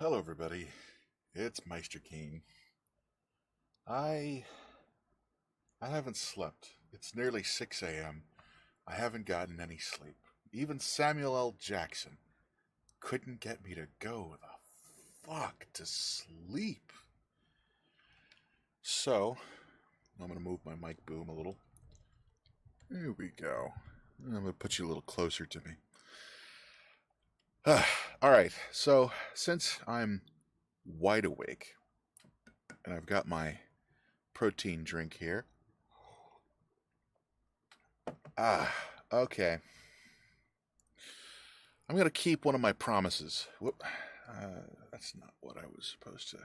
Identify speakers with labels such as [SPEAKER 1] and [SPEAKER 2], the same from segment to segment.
[SPEAKER 1] Hello, everybody. It's Meister Keen. I I haven't slept. It's nearly 6 a.m. I haven't gotten any sleep. Even Samuel L. Jackson couldn't get me to go the fuck to sleep. So, I'm going to move my mic boom a little. There we go. I'm going to put you a little closer to me. Alright, so since I'm wide awake and I've got my protein drink here. Okay. I'm going to keep one of my promises. Whoop. That's not what I was supposed to.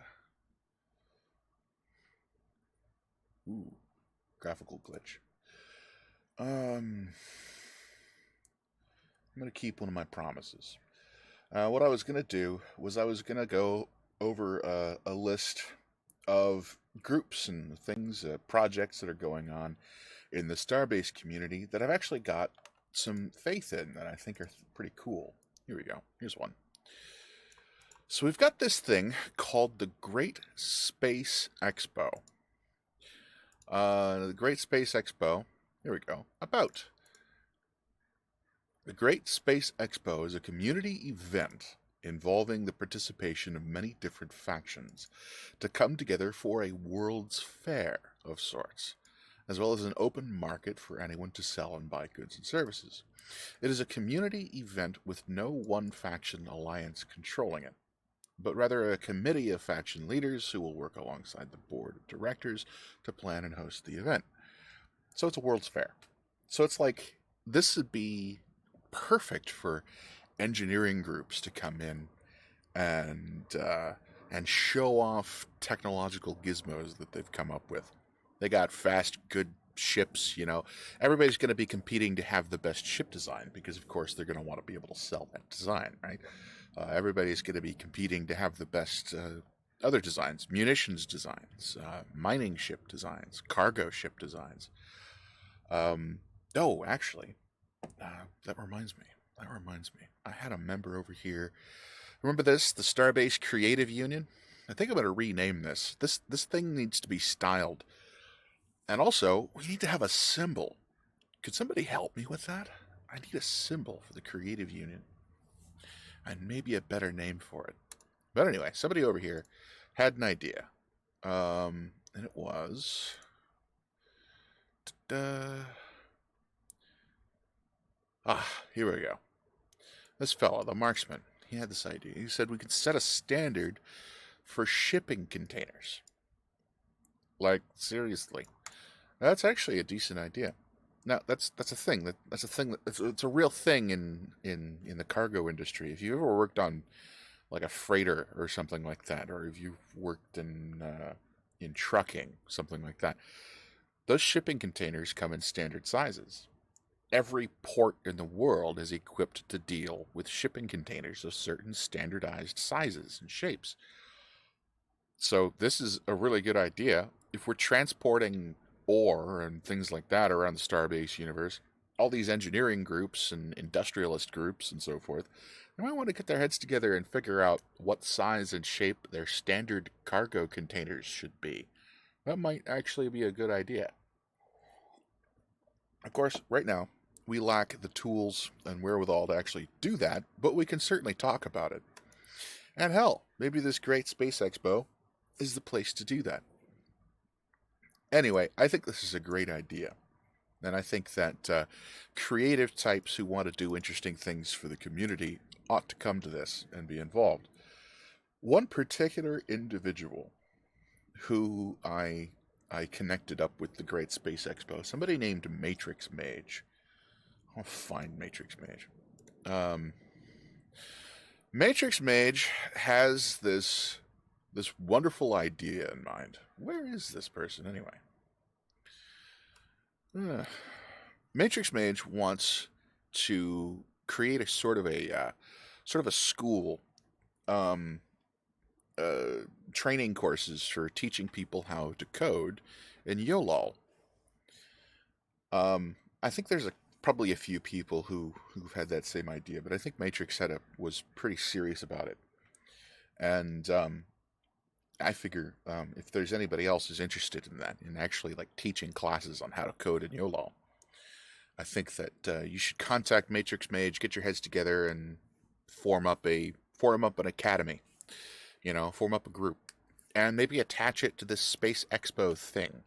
[SPEAKER 1] Ooh, graphical glitch. I'm going to keep one of my promises. What I was going to do was I was going to go over a list of groups and things, projects that are going on in the Starbase community that I've actually got some faith in that I think are pretty cool. Here we go. Here's one. So we've got this thing called the Great Space Expo. The Great Space Expo, here we go, about. The Great Space Expo is a community event involving the participation of many different factions to come together for a world's fair of sorts, as well as an open market for anyone to sell and buy goods and services. It is a community event with no one faction alliance controlling it, but rather a committee of faction leaders who will work alongside the board of directors to plan and host the event. So it's a world's fair. So it's like, this would be perfect for engineering groups to come in and show off technological gizmos that they've come up with. They got fast, good ships, Everybody's going to be competing to have the best ship design because, of course, they're going to want to be able to sell that design, right? Everybody's going to be competing to have the best other designs, munitions designs, mining ship designs, cargo ship designs. Actually, that reminds me. I had a member over here. Remember this? The Starbase Creative Union? I think I'm going to rename this. This thing needs to be styled. And also, we need to have a symbol. Could somebody help me with that? I need a symbol for the Creative Union. And maybe a better name for it. But anyway, somebody over here had an idea. And it was... here we go. This fella, the marksman, he had this idea. He said we could set a standard for shipping containers. Like, seriously. That's actually a decent idea. Now, that's a thing. It's a real thing in the cargo industry. If you ever worked on like a freighter or something like that, or if you've worked in trucking, something like that, those shipping containers come in standard sizes. Every port in the world is equipped to deal with shipping containers of certain standardized sizes and shapes. So this is a really good idea. If we're transporting ore and things like that around the Starbase universe, all these engineering groups and industrialist groups and so forth, they might want to get their heads together and figure out what size and shape their standard cargo containers should be. That might actually be a good idea. Of course, right now, we lack the tools and wherewithal to actually do that, but we can certainly talk about it. And hell, maybe this Great Space Expo is the place to do that. Anyway, I think this is a great idea. And I think that creative types who want to do interesting things for the community ought to come to this and be involved. One particular individual who I connected up with the Great Space Expo, somebody named Matrix Mage. I'll find Matrix Mage. Matrix Mage has this wonderful idea in mind. Where is this person anyway? Matrix Mage wants to create a sort of a school, training courses for teaching people how to code in YOLOL. I think there's probably a few people who've had that same idea, but I think Matrix was pretty serious about it. And I figure if there's anybody else who's interested in that, in actually like teaching classes on how to code in YOLO, I think that you should contact Matrix Mage, get your heads together, and form up an academy. You know, form up a group, and maybe attach it to this Space Expo thing.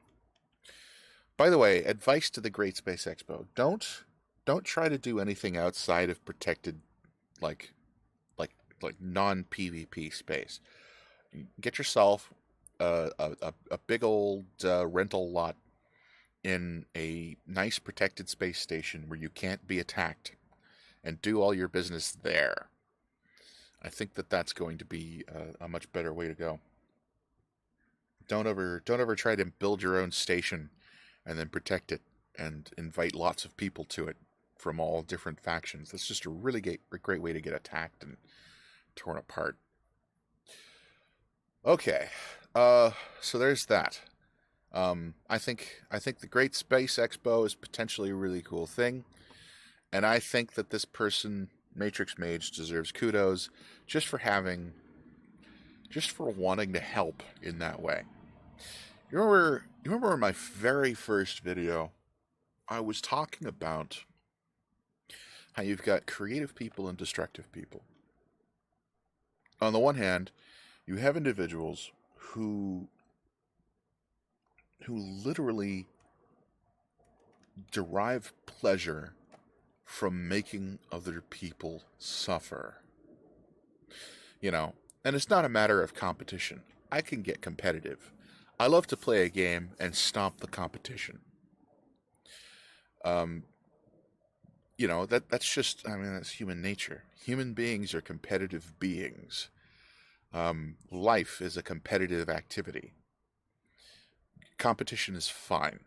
[SPEAKER 1] By the way, advice to the Great Space Expo: don't try to do anything outside of protected, like like non PvP space. Get yourself a big old rental lot in a nice protected space station where you can't be attacked, and do all your business there. I think that that's going to be a much better way to go. Don't ever try to build your own station and then protect it and invite lots of people to it from all different factions. That's just a really great way to get attacked and torn apart. Okay, so there's that. I think the Great Space Expo is potentially a really cool thing, and I think that this person, Matrix Mage, deserves kudos just for wanting to help in that way. You remember in my very first video, I was talking about how you've got creative people and destructive people. On the one hand, you have individuals who literally derive pleasure from making other people suffer. You know, and it's not a matter of competition. I can get competitive. I love to play a game and stomp the competition. Um, you know, that's just, I mean, that's human nature. Human beings are competitive beings. Life is a competitive activity. Competition is fine.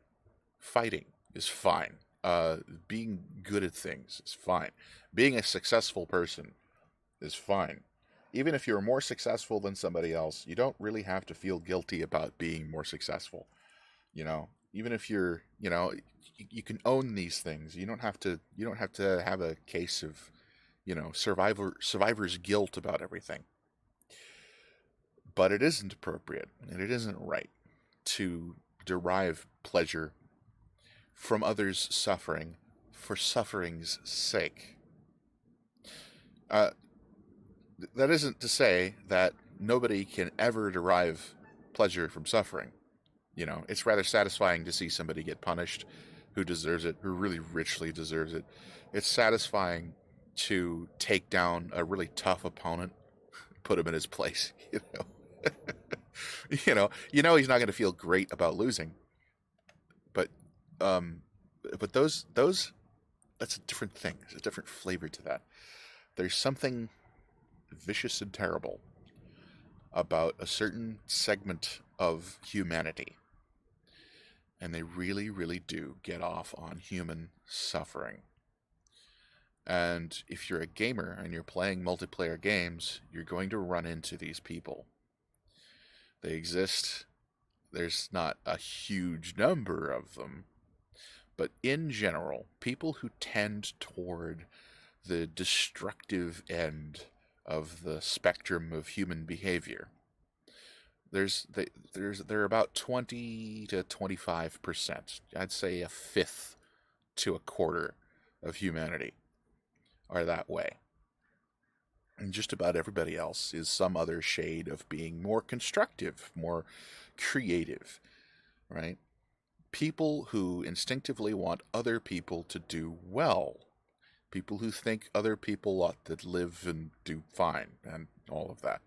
[SPEAKER 1] Fighting is fine. Being good at things is fine. Being a successful person is fine. Even if you're more successful than somebody else, you don't really have to feel guilty about being more successful. You know, even if you're, you know, you can own these things. You don't have to have a case of, you know, survivor's guilt about everything. But it isn't appropriate and it isn't right to derive pleasure from others' suffering for suffering's sake. Uh, that isn't to say that nobody can ever derive pleasure from suffering. You know, it's rather satisfying to see somebody get punished who deserves it, who really richly deserves it. It's satisfying to take down a really tough opponent, put him in his place, you know. You know he's not going to feel great about losing, but um but those that's a different thing. There's a different flavor to that. There's something vicious and terrible about a certain segment of humanity, and they really, really do get off on human suffering. And if you're a gamer and you're playing multiplayer games, you're going to run into these people. They exist. There's not a huge number of them, but in general, people who tend toward the destructive end of the spectrum of human behavior. They're about 20 to 25%. I'd say a fifth to a quarter of humanity are that way. And just about everybody else is some other shade of being more constructive, more creative, right? People who instinctively want other people to do well. People who think other people ought to live and do fine and all of that.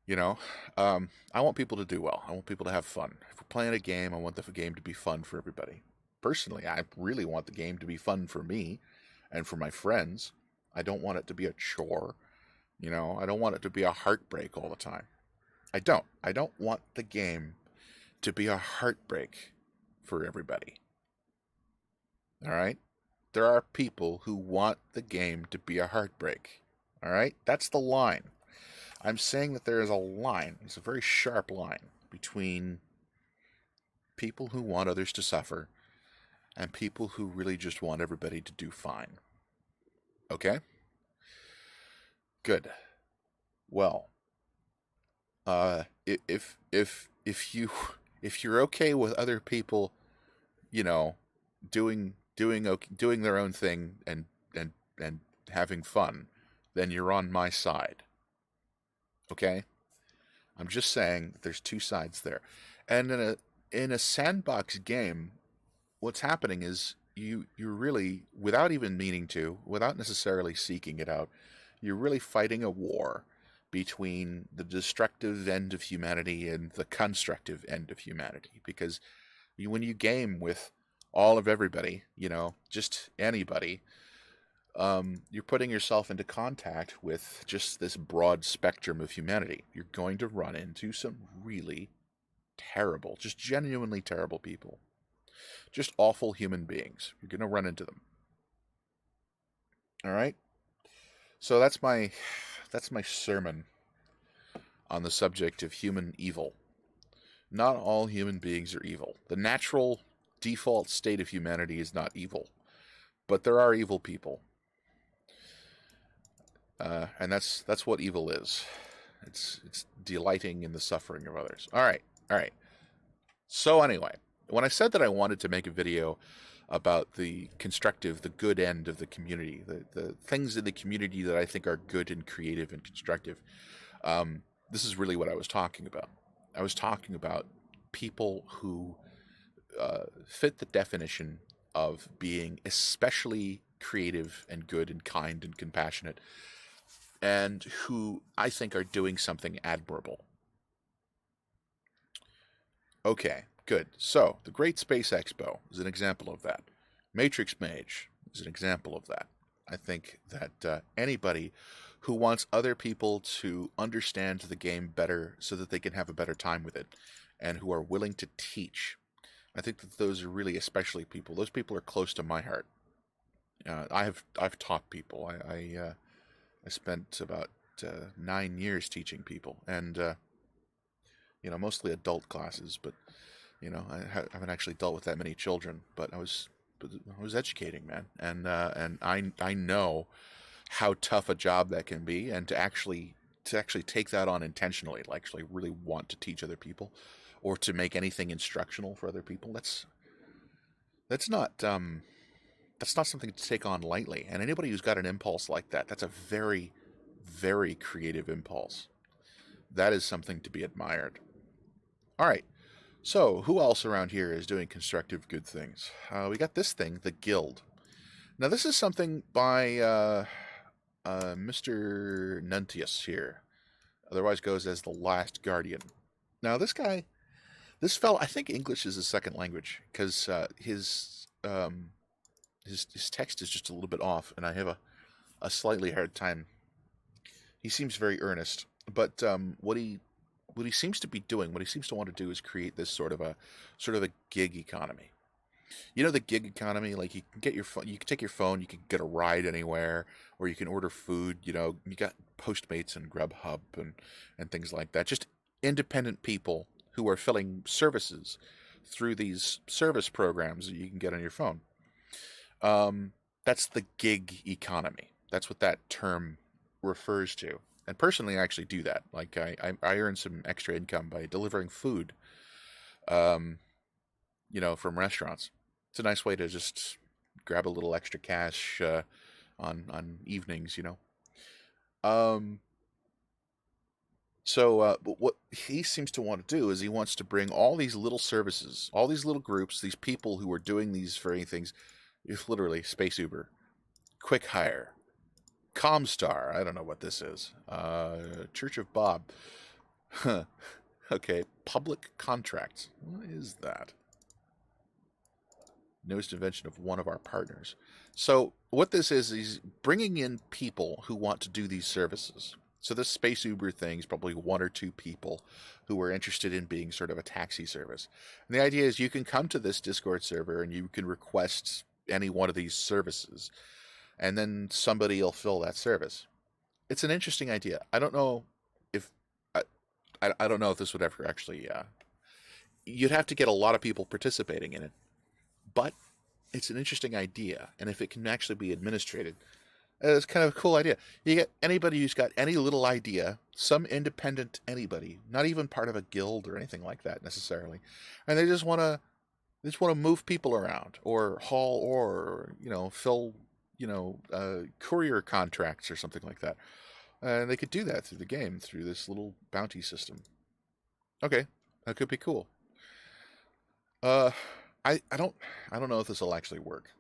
[SPEAKER 1] You know, I want people to do well. I want people to have fun. If we're playing a game, I want the game to be fun for everybody. Personally, I really want the game to be fun for me and for my friends. I don't want it to be a chore. You know, I don't want it to be a heartbreak all the time. I don't. I don't want the game to be a heartbreak for everybody. All right? There are people who want the game to be a heartbreak. All right? That's the line. I'm saying that there is a line, it's a very sharp line, between people who want others to suffer and people who really just want everybody to do fine. Okay? Good. Well, If you if you're okay with other people, you know, doing their own thing and and having fun, then you're on my side. Okay? I'm just saying there's two sides there. And in a sandbox game, what's happening is you're really, without even meaning to, without necessarily seeking it out, you're really fighting a war between the destructive end of humanity and the constructive end of humanity. Because when you game with all of everybody, just anybody, you're putting yourself into contact with just this broad spectrum of humanity. You're going to run into some really terrible, just genuinely terrible people. Just awful human beings. You're going to run into them. All right? So that's my sermon on the subject of human evil. Not all human beings are evil. The natural default state of humanity is not evil, but there are evil people. And that's what evil is. It's delighting in the suffering of others. All right. So anyway, when I said that I wanted to make a video about the constructive, the good end of the community, the things in the community that I think are good and creative and constructive, this is really what I was talking about. I was talking about people who fit the definition of being especially creative and good and kind and compassionate, and who I think are doing something admirable. Okay, good. So, the Great Space Expo is an example of that. Matrix Mage is an example of that. I think that anybody who wants other people to understand the game better so that they can have a better time with it, and who are willing to teach, I think that those are really especially people. Those people are close to my heart. I've taught people. I spent about 9 years teaching people, and mostly adult classes. But haven't actually dealt with that many children. But I was educating, man, and I know how tough a job that can be, and to actually take that on intentionally, like actually really want to teach other people, or to make anything instructional for other people. That's not that's not something to take on lightly. And anybody who's got an impulse like that, that's a very, very creative impulse. That is something to be admired. All right. So, who else around here is doing constructive good things? We got this thing, the Guild. Now, this is something by Mr. Nuntius here, otherwise goes as the Last Guardian. Now, this fellow, I think English is his second language, because his text is just a little bit off, and I have a slightly hard time. He seems very earnest, but what he seems to be doing, what he seems to want to do, is create this sort of a gig economy. You know, the gig economy, like you can get your phone, you can take your phone, you can get a ride anywhere, or you can order food. You got Postmates and Grubhub and things like that. Just independent people who are filling services through these service programs that you can get on your phone. That's the gig economy. That's what that term refers to. And personally, I actually do that. Like I earn some extra income by delivering food, um, from restaurants. It's a nice way to just grab a little extra cash on evenings. Um, but what he seems to want to do is he wants to bring all these little services, all these little groups, these people who are doing these very things, if literally Space Uber, Quick Hire, Comstar. I don't know what this is. Church of Bob. Huh. Okay. Public contracts. What is that? Newest invention of one of our partners. So what this is, he's bringing in people who want to do these services. So this Space Uber thing is probably one or two people who are interested in being sort of a taxi service. And the idea is you can come to this Discord server and you can request any one of these services, and then somebody will fill that service. It's an interesting idea. I don't know if I don't know if this would ever actually. You'd have to get a lot of people participating in it, but it's an interesting idea, and if it can actually be administrated, It's kind of a cool idea. You get anybody who's got any little idea, some independent anybody, not even part of a guild or anything like that necessarily, and they just want to move people around or haul ore, or fill courier contracts or something like that. And they could do that through the game through this little bounty system. Okay, that could be cool. Uh, I don't know if this will actually work,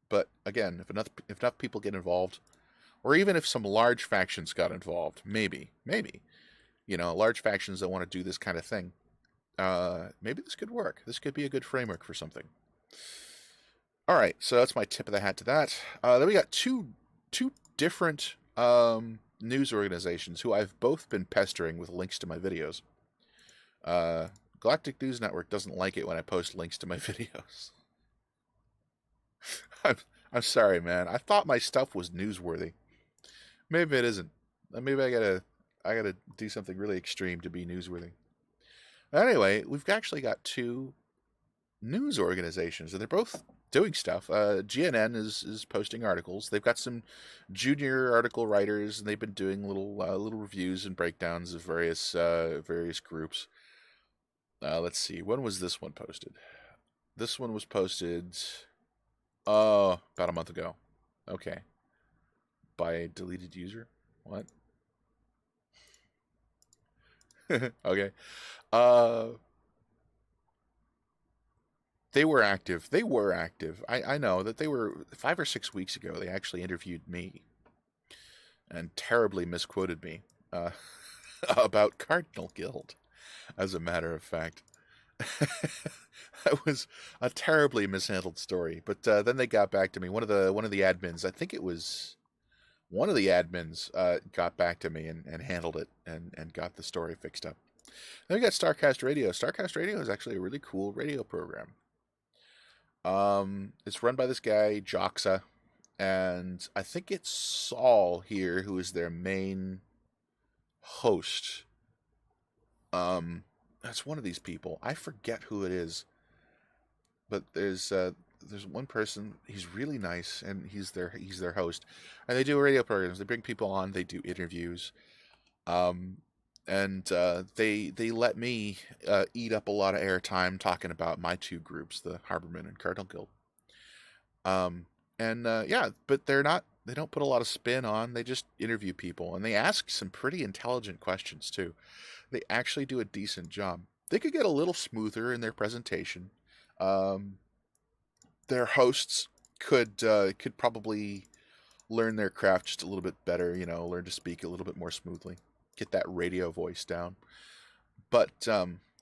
[SPEAKER 1] but again, if enough people get involved, or even if some large factions got involved, maybe large factions that want to do this kind of thing, maybe this could work. This could be a good framework for something. All right, so that's my tip of the hat to that. Then we got two different news organizations who I've both been pestering with links to my videos. Uh, Galactic News Network doesn't like it when I post links to my videos. I'm, I'm sorry, man. I thought my stuff was newsworthy. Maybe it isn't. Maybe I gotta do something really extreme to be newsworthy. Anyway, we've actually got two news organizations, and they're both doing stuff. GNN is posting articles. They've got some junior article writers, and they've been doing little reviews and breakdowns of various groups. Let's see. When was this one posted? This one was posted about a month ago. Okay. By a deleted user. What? Okay. Uh they were active. They were active. I know that they were 5 or 6 weeks ago. They actually interviewed me and terribly misquoted me uh, about Cardinal Guild, as a matter of fact. That was a terribly mishandled story. But then they got back to me. One of the admins, I think it was one of the admins, got back to me and handled it and got the story fixed up. Then we got Starcast Radio. Starcast Radio is actually a really cool radio program. It's run by this guy Joxa, and I think it's Saul here who is their main host. That's one of these people. I forget who it is, but there's one person. He's really nice, and he's their host, and they do radio programs. They bring people on. They do interviews. Um, and they let me eat up a lot of airtime talking about my two groups, the Harbormen and Cardinal Guild. Um, and yeah, but they don't put a lot of spin on. They just interview people, and they ask some pretty intelligent questions too. They actually do a decent job. They could get a little smoother in their presentation. Um, their hosts could probably learn their craft just a little bit better. Learn to speak a little bit more smoothly, get that radio voice down. But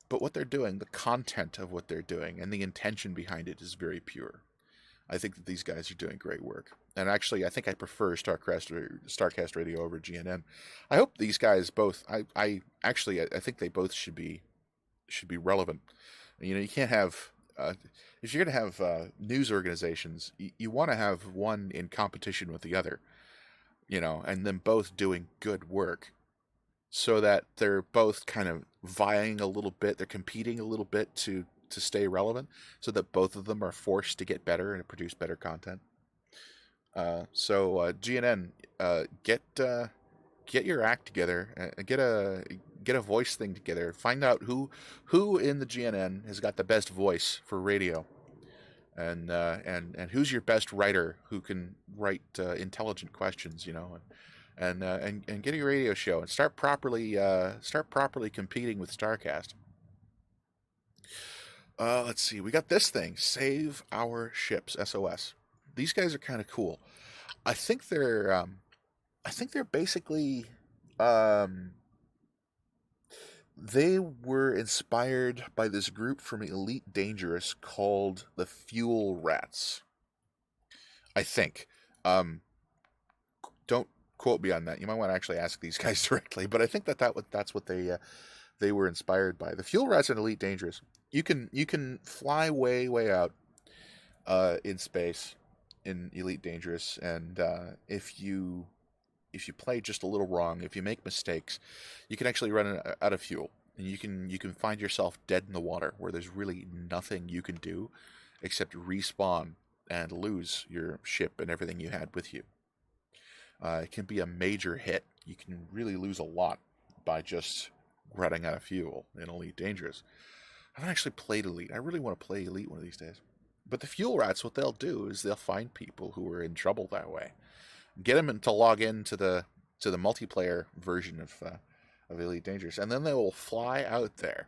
[SPEAKER 1] what they're doing, the content of what they're doing, and the intention behind it is very pure. I think that these guys are doing great work. And actually, I think I prefer Starcast Radio over GNN. I hope these guys both. I think they both should be relevant. You can't have if you're going to have news organizations, you want to have one in competition with the other. And them both doing good work, so that they're both kind of vying a little bit. They're competing a little bit to stay relevant, so that both of them are forced to get better and produce better content. So GNN, get your act together, get a voice thing together. Find out who in the GNN has got the best voice for radio, and who's your best writer who can write intelligent questions, and get a radio show and start properly competing with Starcast. Let's see. We got this thing. Save Our Ships, SOS. These guys are kind of cool. I think they're basically they were inspired by this group from Elite Dangerous called the Fuel Rats. I think. Don't quote me on that. You might want to actually ask these guys directly, but I think that's what they were inspired by. The Fuel Rats and Elite Dangerous. You can fly way out in space in Elite Dangerous, and if you play just a little wrong, if you make mistakes, you can actually run out of fuel, and you can find yourself dead in the water where there's really nothing you can do except respawn and lose your ship and everything you had with you. It can be a major hit. You can really lose a lot by just running out of fuel in Elite Dangerous. I haven't actually played Elite. I really want to play Elite one of these days. But the fuel rats, what they'll do is they'll find people who are in trouble that way, get them to log in to the multiplayer version of Elite Dangerous, and then they will fly out there.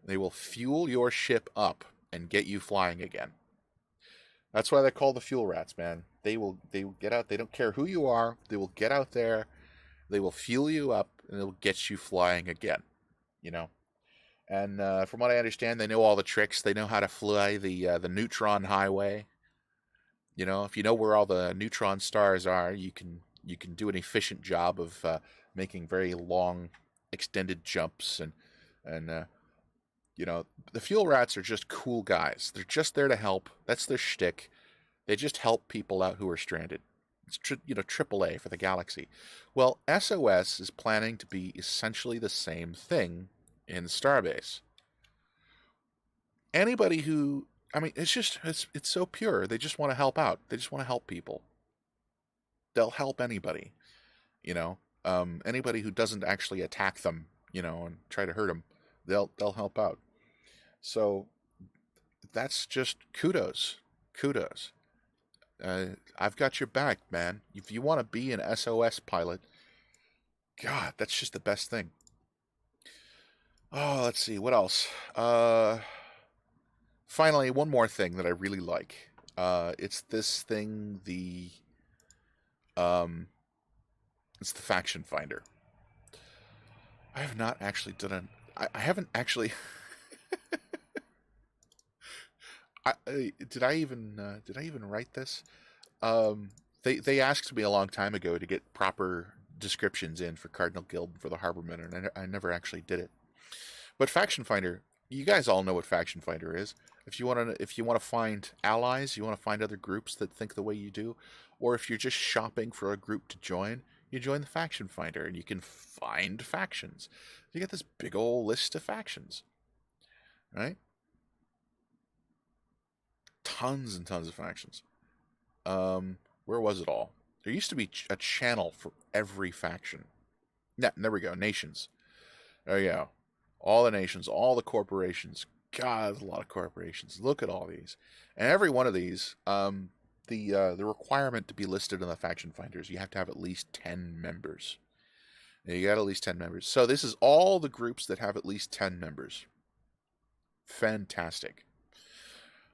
[SPEAKER 1] They will fuel your ship up and get you flying again. That's why they're called the fuel rats, man. They will get out. They don't care who you are. They will get out there. They will fuel you up and they'll get you flying again. You know. And from what I understand, they know all the tricks. They know how to fly the neutron highway. You know, if you know where all the neutron stars are, you can do an efficient job of making very long, extended jumps and you know, the fuel rats are just cool guys. They're just there to help. That's their shtick. They just help people out who are stranded. It's AAA for the galaxy. Well, SOS is planning to be essentially the same thing in Starbase. Anybody who, I mean, it's so pure. They just want to help out. They just want to help people. They'll help anybody. You know, anybody who doesn't actually attack them, you know, and try to hurt them, they'll help out. So that's just kudos. Kudos. I've got your back, man. If you want to be an SOS pilot, God, that's just the best thing. Oh, let's see. What else? Finally, one more thing that I really like. It's this thing, it's the faction finder. I have not actually done an. I haven't actually. Did I even write this? They asked me a long time ago to get proper descriptions in for Cardinal Guild and for the Harbormen, and I never actually did it. But Faction Finder, you guys all know what Faction Finder is. If you want to find allies, you want to find other groups that think the way you do, or if you're just shopping for a group to join, you join the Faction Finder, and you can find factions. You get this big old list of factions, right? Tons and tons of factions. Where was it all? There used to be a channel for every faction. Yeah, there we go. Nations. There you go. All the nations, all the corporations. God, there's a lot of corporations. Look at all these, and every one of these. The requirement to be listed in the faction finders, you have to have at least 10 members. You got at least 10 members. So this is all the groups that have at least 10 members. Fantastic.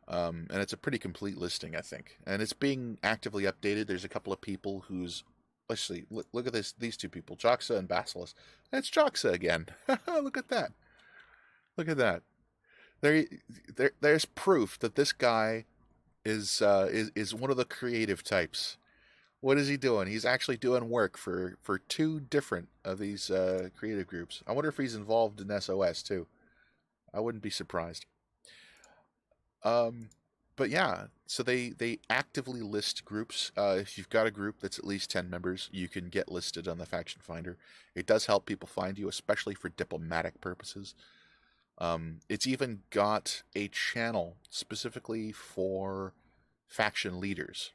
[SPEAKER 1] And it's a pretty complete listing, I think. And it's being actively updated. There's a couple of people who's... Let's see. Look at these two people, Joxa and Basilisk. It's Joxa again. Look at that. Look at that. There's proof that this guy is one of the creative types. What is he doing? He's actually doing work for two different of these creative groups. I wonder if he's involved in SOS too. I wouldn't be surprised. But yeah, so they actively list groups. If you've got a group that's at least 10 members, you can get listed on the Faction Finder. It does help people find you, especially for diplomatic purposes. It's even got a channel specifically for faction leaders.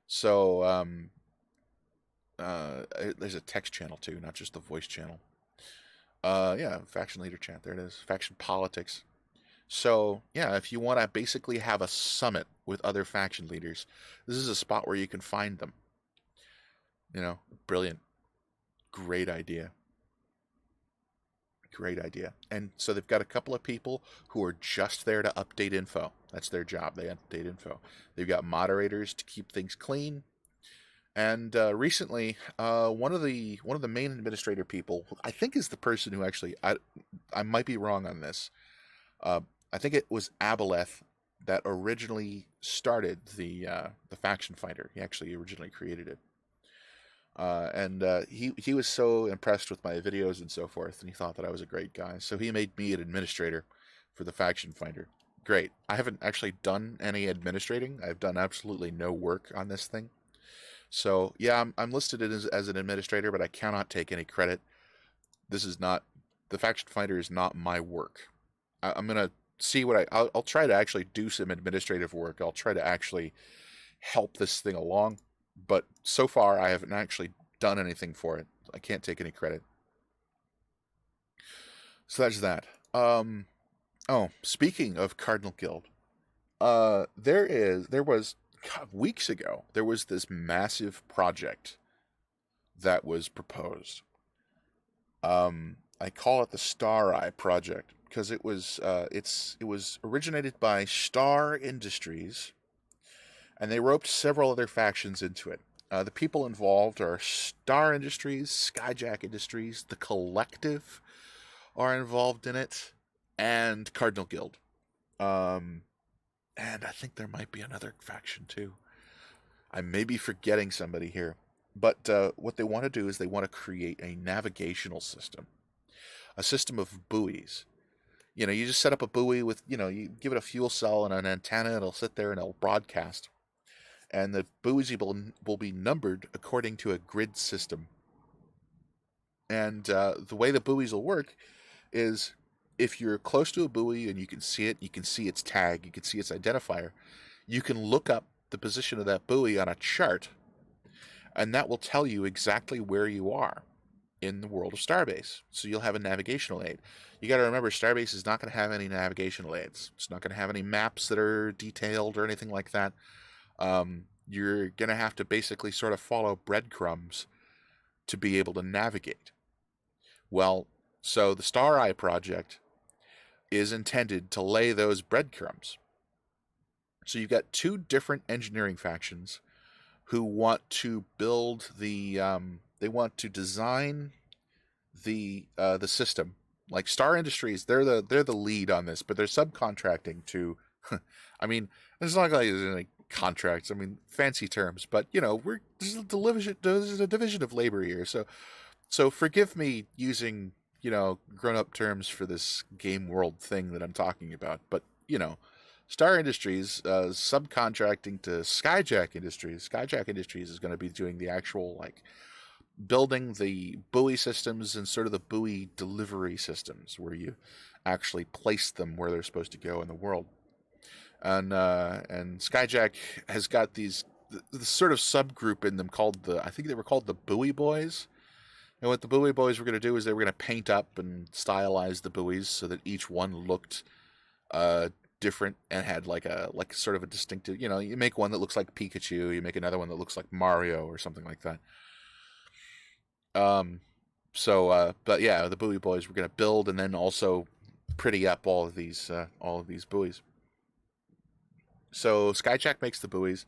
[SPEAKER 1] So there's a text channel too, not just the voice channel. Yeah, faction leader chat. There it is. Faction politics. So, yeah, if you want to basically have a summit with other faction leaders, this is a spot where you can find them. You know, brilliant. Great idea. Great idea. And so they've got a couple of people who are just there to update info. That's their job. They update info. They've got moderators to keep things clean. And recently, one of the main administrator people, I think is the person who actually, I might be wrong on this. I think it was Aboleth that originally started the Faction Finder. He actually originally created it, and he was so impressed with my videos and so forth, and he thought that I was a great guy. So he made me an administrator for the Faction Finder. Great. I haven't actually done any administrating. I've done absolutely no work on this thing. So yeah, I'm listed as an administrator, but I cannot take any credit. This is not, the Faction Finder is not my work. I'm gonna see what I'll try to actually do some administrative work. I'll try to actually help this thing along, but so far I haven't actually done anything for it. I can't take any credit. So that's that. Oh, speaking of Cardinal Guild, there was God, weeks ago there was this massive project that was proposed. I call it the StarEye Project because it was originated by Star Industries, and they roped several other factions into it. The people involved are Star Industries, Skyjack Industries, the Collective are involved in it, and Cardinal Guild. Um, and I think there might be another faction too. I may be forgetting somebody here. But what they want to do is they want to create a navigational system, a system of buoys. You know, you just set up a buoy with, you give it a fuel cell and an antenna, it'll sit there and it'll broadcast. And the buoys will be numbered according to a grid system. And the way the buoys will work is if you're close to a buoy and you can see it, you can see its tag, you can see its identifier, you can look up the position of that buoy on a chart, and that will tell you exactly where you are in the world of Starbase. So you'll have a navigational aid. You got to remember, Starbase is not going to have any navigational aids. It's not going to have any maps that are detailed or anything like that. You're going to have to basically sort of follow breadcrumbs to be able to navigate. Well, so the StarEye Project is intended to lay those breadcrumbs. So you've got two different engineering factions who want to build they want to design the system. Like Star Industries, they're the lead on this, but they're subcontracting to. I mean, it's not like there's any contracts. I mean, fancy terms, but there's a division of labor here. So forgive me using grown up terms for this game world thing that I'm talking about, but Star Industries subcontracting to Skyjack Industries. Skyjack Industries is going to be doing the actual building the buoy systems and sort of the buoy delivery systems where you actually place them where they're supposed to go in the world. And Skyjack has got the sort of subgroup in them called I think they were called the Buoy Boys. And what the Buoy Boys were going to do is they were going to paint up and stylize the buoys so that each one looked different and had like sort of a distinctive. You make one that looks like Pikachu, you make another one that looks like Mario or something like that. But yeah, the Buoy Boys were going to build and then also pretty up all of these buoys. So Skyjack makes the buoys.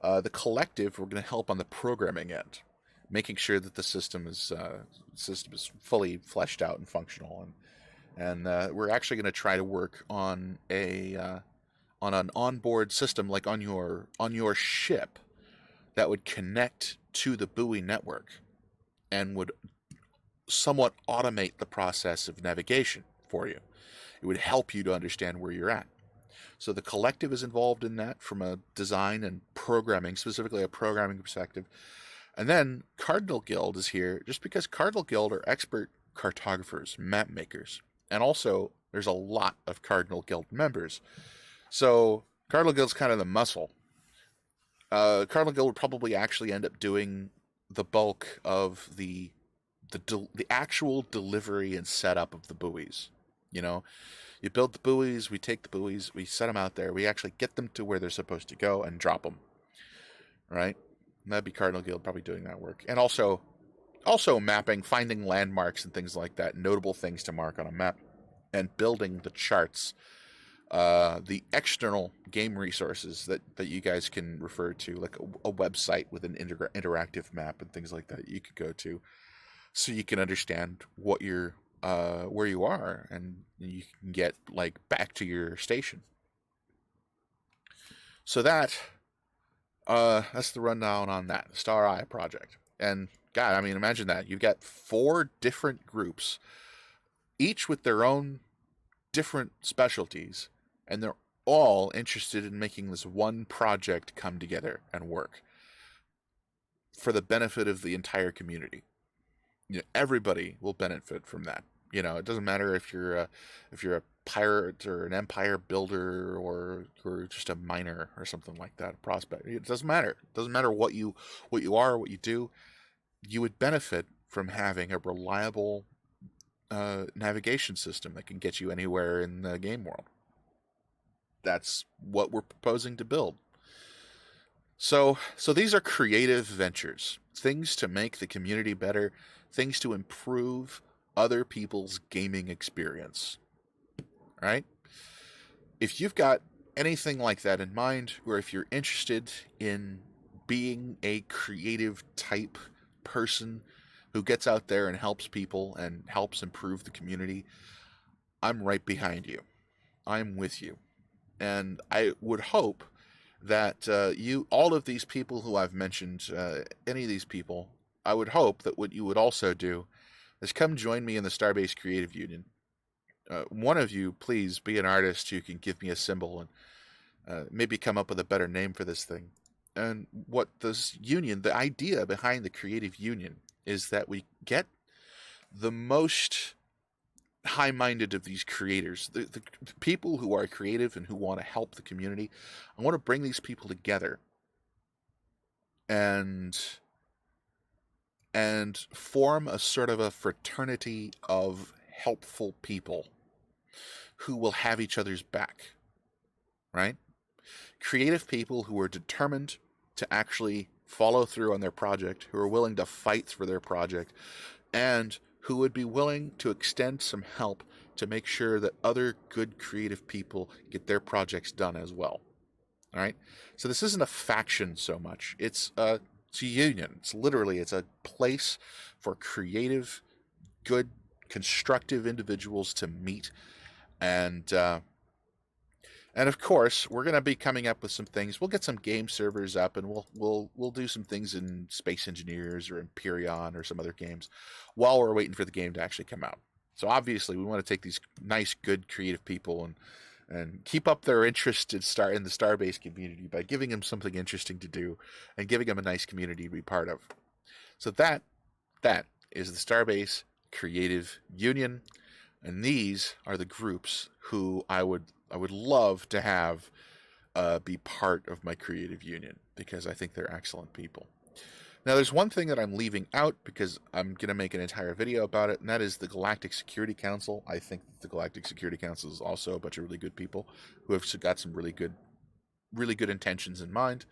[SPEAKER 1] The Collective were going to help on the programming end, making sure that the system is fully fleshed out and functional, and we're actually going to try to work on on an onboard system like on your ship that would connect to the buoy network and would somewhat automate the process of navigation for you. It would help you to understand where you're at. So the Collective is involved in that from a design and programming, specifically a programming perspective. And then Cardinal Guild is here just because Cardinal Guild are expert cartographers, map makers. And also, there's a lot of Cardinal Guild members. So Cardinal Guild's kind of the muscle. Cardinal Guild would probably actually end up doing the bulk of the actual delivery and setup of the buoys. You build the buoys, we take the buoys, we set them out there, we actually get them to where they're supposed to go and drop them. Right? And that'd be Cardinal Guild probably doing that work. And also mapping, finding landmarks and things like that, notable things to mark on a map, and building the charts, the external game resources that you guys can refer to, like a website with an interactive map and things like that you could go to, so you can understand what you're where you are and you can get back to your station. So that's the rundown on that StarEye Project. And God, I mean, imagine that you've got 4 different groups, each with their own different specialties, and they're all interested in making this one project come together and work for the benefit of the entire community. Everybody will benefit from that. You know, it doesn't matter if you're a pirate or an empire builder or just a miner or something like that, a prospect. It doesn't matter. It doesn't matter what you are, what you do. You would benefit from having a reliable navigation system that can get you anywhere in the game world. That's what we're proposing to build. So these are creative ventures, things to make the community better, things to improve other people's gaming experience, right? If you've got anything like that in mind, or if you're interested in being a creative type person who gets out there and helps people and helps improve the community, I'm right behind you. I'm with you. And I would hope that all of these people who I've mentioned, any of these people, I would hope that what you would also do is come join me in the Starbase Creative Union. One of you, please be an artist who can give me a symbol and maybe come up with a better name for this thing. And what this union, the idea behind the Creative Union, is that we get the most high-minded of these creators, the people who are creative and who want to help the community. I want to bring these people together and form a sort of a fraternity of helpful people who will have each other's back, right? Creative people who are determined to actually follow through on their project, who are willing to fight for their project, and who would be willing to extend some help to make sure that other good creative people get their projects done as well. All right? So this isn't a faction so much. It's a union. It's a place for creative, good, constructive individuals to meet. And of course, we're going to be coming up with some things. We'll get some game servers up, and we'll do some things in Space Engineers or Empyrean or some other games while we're waiting for the game to actually come out. So obviously, we want to take these nice, good, creative people and keep up their interest in the Starbase community by giving them something interesting to do and giving them a nice community to be part of. So that is the Starbase Creative Union, and these are the groups who I would love to have be part of my creative union, because I think they're excellent people. Now, there's one thing that I'm leaving out because I'm going to make an entire video about it, and that is the Galactic Security Council. I think the Galactic Security Council is also a bunch of really good people who have got some really good intentions in mind,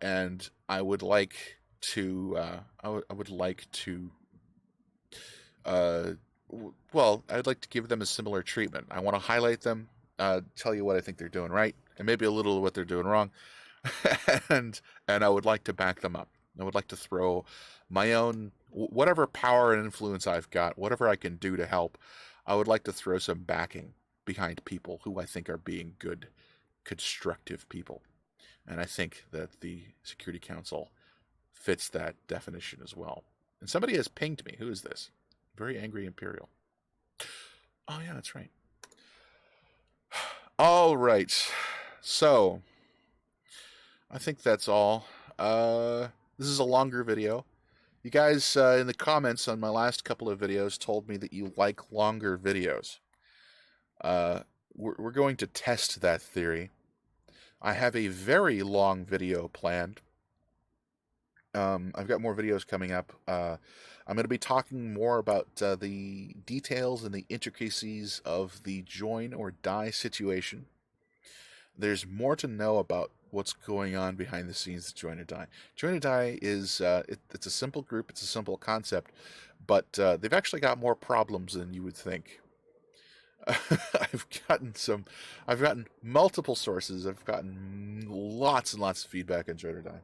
[SPEAKER 1] and I would like to I'd like to give them a similar treatment. I want to highlight them, tell you what I think they're doing right, and maybe a little of what they're doing wrong, and I would like to back them up. I would like to throw my own, whatever power and influence I've got, whatever I can do to help, I would like to throw some backing behind people who I think are being good, constructive people. And I think that the Security Council fits that definition as well. And somebody has pinged me. Who is this? Very angry Imperial. Oh, yeah, that's right. All right. So, I think that's all. This is a longer video. You guys in the comments on my last couple of videos told me that you like longer videos. We're going to test that theory. I have a very long video planned. I've got more videos coming up. I'm going to be talking more about the details and the intricacies of the join or die situation. There's more to know about what's going on behind the scenes of Join or Die. Join or Die is it's a simple group, it's a simple concept, but they've actually got more problems than you would think. I've gotten multiple sources. I've gotten lots and lots of feedback on Join or Die.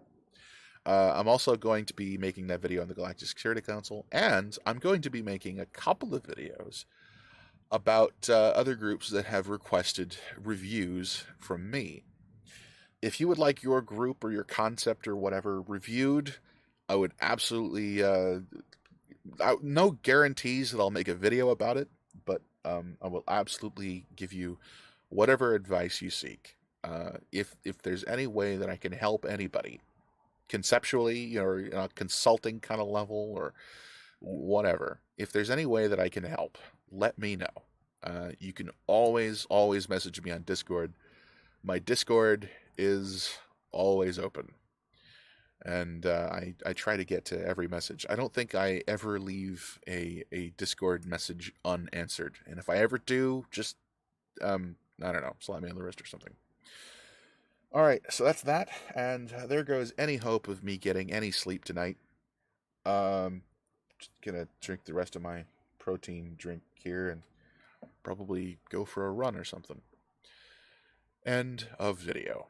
[SPEAKER 1] I'm also going to be making that video on the Galactic Security Council, and I'm going to be making a couple of videos about other groups that have requested reviews from me. If you would like your group or your concept or whatever reviewed, I would absolutely, no guarantees that I'll make a video about it, but I will absolutely give you whatever advice you seek. If there's any way that I can help anybody, conceptually, or consulting kind of level or whatever, if there's any way that I can help, let me know. You can always message me on Discord. My Discord is always open. And I try to get to every message. I don't think I ever leave a Discord message unanswered. And if I ever do, just, I don't know, slap me on the wrist or something. All right, so that's that. And there goes any hope of me getting any sleep tonight. Just gonna drink the rest of my protein drink here and probably go for a run or something. End of video.